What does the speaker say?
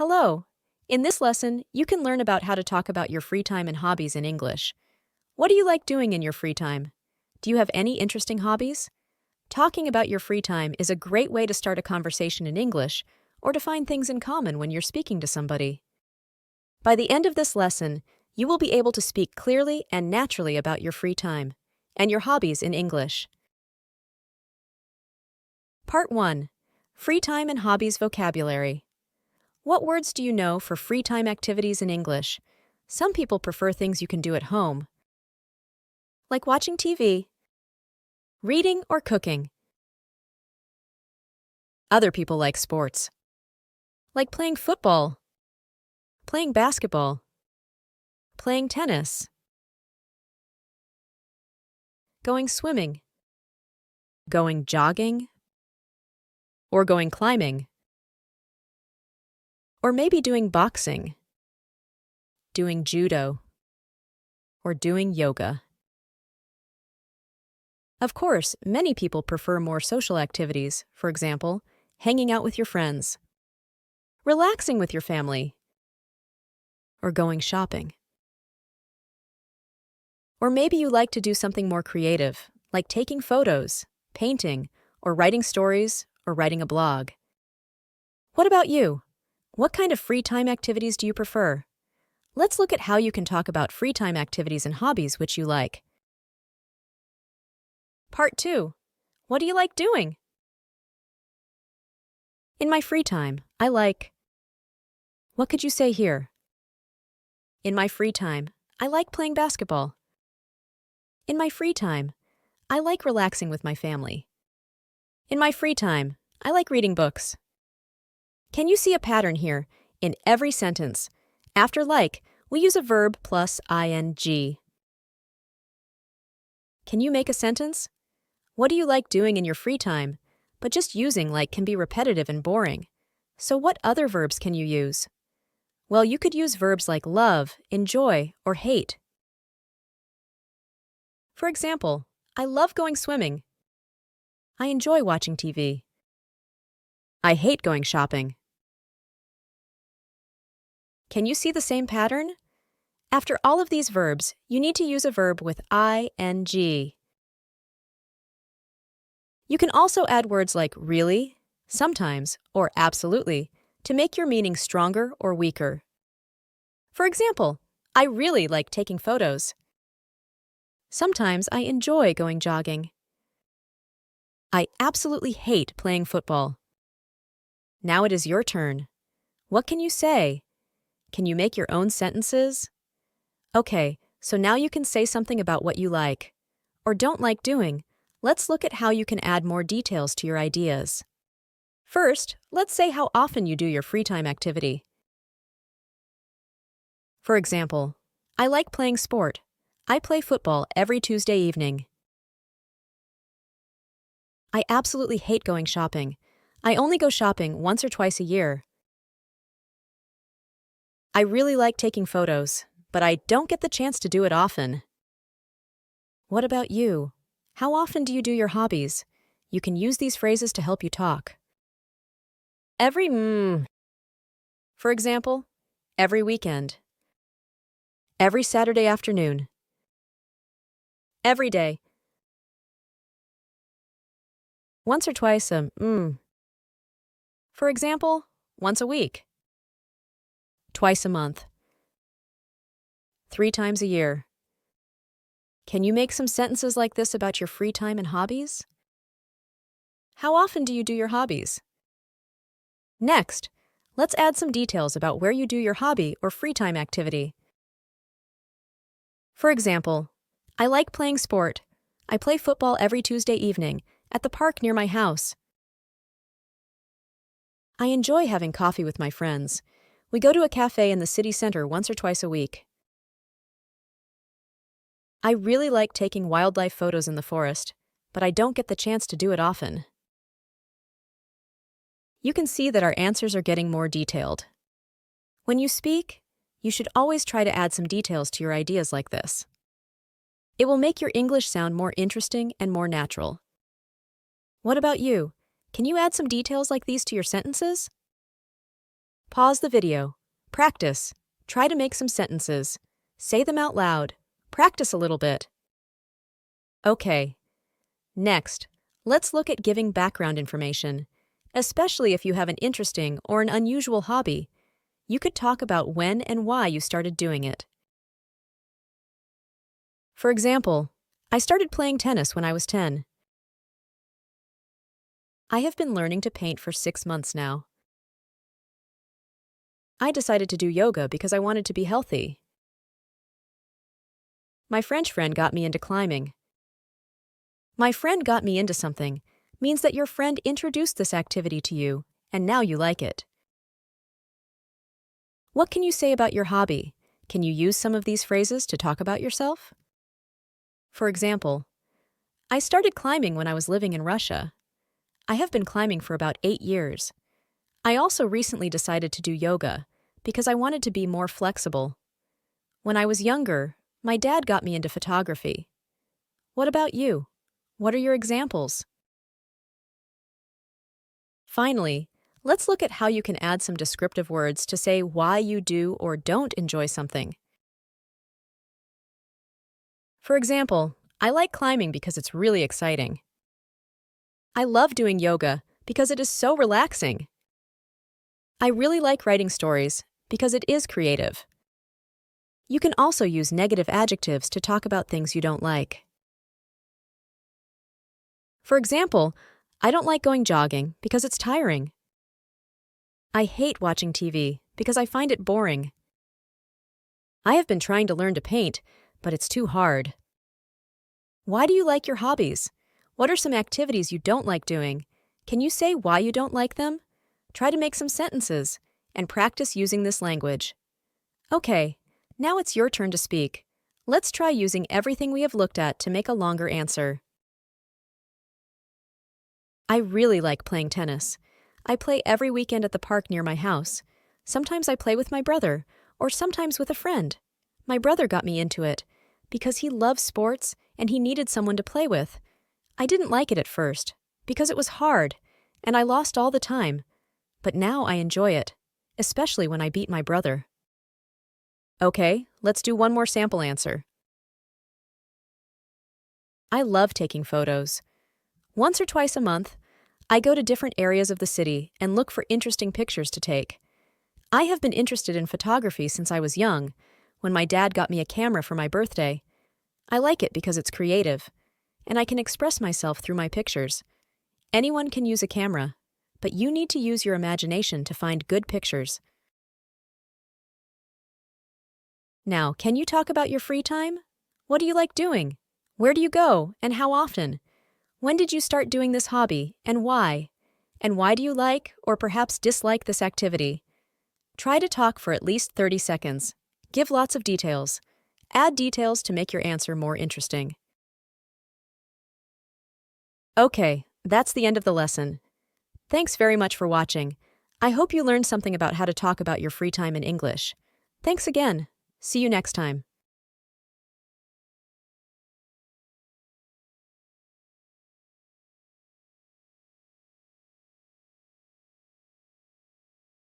Hello. In this lesson, you can learn about how to talk about your free time and hobbies in English. What do you like doing in your free time? Do you have any interesting hobbies? Talking about your free time is a great way to start a conversation in English or to find things in common when you're speaking to somebody. By the end of this lesson, you will be able to speak clearly and naturally about your free time and your hobbies in English. Part 1. Free time and hobbies vocabulary. What words do you know for free time activities in English? Some people prefer things you can do at home, like watching TV, reading, or cooking. Other people like sports, like playing football, playing basketball, playing tennis, going swimming, going jogging, or going climbing. Or maybe doing boxing, doing judo, or doing yoga. Of course, many people prefer more social activities, for example, hanging out with your friends, relaxing with your family, or going shopping. Or maybe you like to do something more creative, like taking photos, painting, or writing stories, or writing a blog. What about you? What kind of free time activities do you prefer? Let's look at how you can talk about free time activities and hobbies which you like. Part 2. What do you like doing? In my free time, I like... What could you say here? In my free time, I like playing basketball. In my free time, I like relaxing with my family. In my free time, I like reading books. Can you see a pattern here? In every sentence, after like, we use a verb plus ing. Can you make a sentence? What do you like doing in your free time? But just using like can be repetitive and boring. So what other verbs can you use? Well, you could use verbs like love, enjoy, or hate. For example, I love going swimming. I enjoy watching TV. I hate going shopping. Can you see the same pattern? After all of these verbs, you need to use a verb with ing. You can also add words like really, sometimes, or absolutely to make your meaning stronger or weaker. For example, I really like taking photos. Sometimes I enjoy going jogging. I absolutely hate playing football. Now it is your turn. What can you say? Can you make your own sentences? Okay, so now you can say something about what you like or don't like doing. Let's look at how you can add more details to your ideas. First, let's say how often you do your free time activity. For example, I like playing sport. I play football every Tuesday evening. I absolutely hate going shopping. I only go shopping once or twice a year. I really like taking photos, but I don't get the chance to do it often. What about you? How often do you do your hobbies? You can use these phrases to help you talk. For example, every weekend. Every Saturday afternoon. Every day. Once or twice For example, once a week. Twice a month. 3 times a year. Can you make some sentences like this about your free time and hobbies? How often do you do your hobbies? Next, let's add some details about where you do your hobby or free time activity. For example, I like playing sport. I play football every Tuesday evening at the park near my house. I enjoy having coffee with my friends. We go to a cafe in the city center once or twice a week. I really like taking wildlife photos in the forest, but I don't get the chance to do it often. You can see that our answers are getting more detailed. When you speak, you should always try to add some details to your ideas like this. It will make your English sound more interesting and more natural. What about you? Can you add some details like these to your sentences? Pause the video. Practice. Try to make some sentences. Say them out loud. Practice a little bit. Okay. Next, let's look at giving background information. Especially if you have an interesting or an unusual hobby, you could talk about when and why you started doing it. For example, I started playing tennis when I was 10. I have been learning to paint for 6 months now. I decided to do yoga because I wanted to be healthy. My French friend got me into climbing. My friend got me into something means that your friend introduced this activity to you, and now you like it. What can you say about your hobby? Can you use some of these phrases to talk about yourself? For example, I started climbing when I was living in Russia. I have been climbing for about 8 years. I also recently decided to do yoga because I wanted to be more flexible. When I was younger, my dad got me into photography. What about you? What are your examples? Finally, let's look at how you can add some descriptive words to say why you do or don't enjoy something. For example, I like climbing because it's really exciting. I love doing yoga because it is so relaxing. I really like writing stories because it is creative. You can also use negative adjectives to talk about things you don't like. For example, I don't like going jogging because it's tiring. I hate watching TV because I find it boring. I have been trying to learn to paint, but it's too hard. Why do you like your hobbies? What are some activities you don't like doing? Can you say why you don't like them? Try to make some sentences and practice using this language. Okay, now it's your turn to speak. Let's try using everything we have looked at to make a longer answer. I really like playing tennis. I play every weekend at the park near my house. Sometimes I play with my brother, or sometimes with a friend. My brother got me into it because he loves sports and he needed someone to play with. I didn't like it at first because it was hard and I lost all the time, but now I enjoy it, especially when I beat my brother. Okay, let's do one more sample answer. I love taking photos. Once or twice a month, I go to different areas of the city and look for interesting pictures to take. I have been interested in photography since I was young, when my dad got me a camera for my birthday. I like it because it's creative, and I can express myself through my pictures. Anyone can use a camera, but you need to use your imagination to find good pictures. Now, can you talk about your free time? What do you like doing? Where do you go, and how often? When did you start doing this hobby, and why? And why do you like or perhaps dislike this activity? Try to talk for at least 30 seconds. Give lots of details. Add details to make your answer more interesting. Okay, that's the end of the lesson. Thanks very much for watching. I hope you learned something about how to talk about your free time in English. Thanks again. See you next time.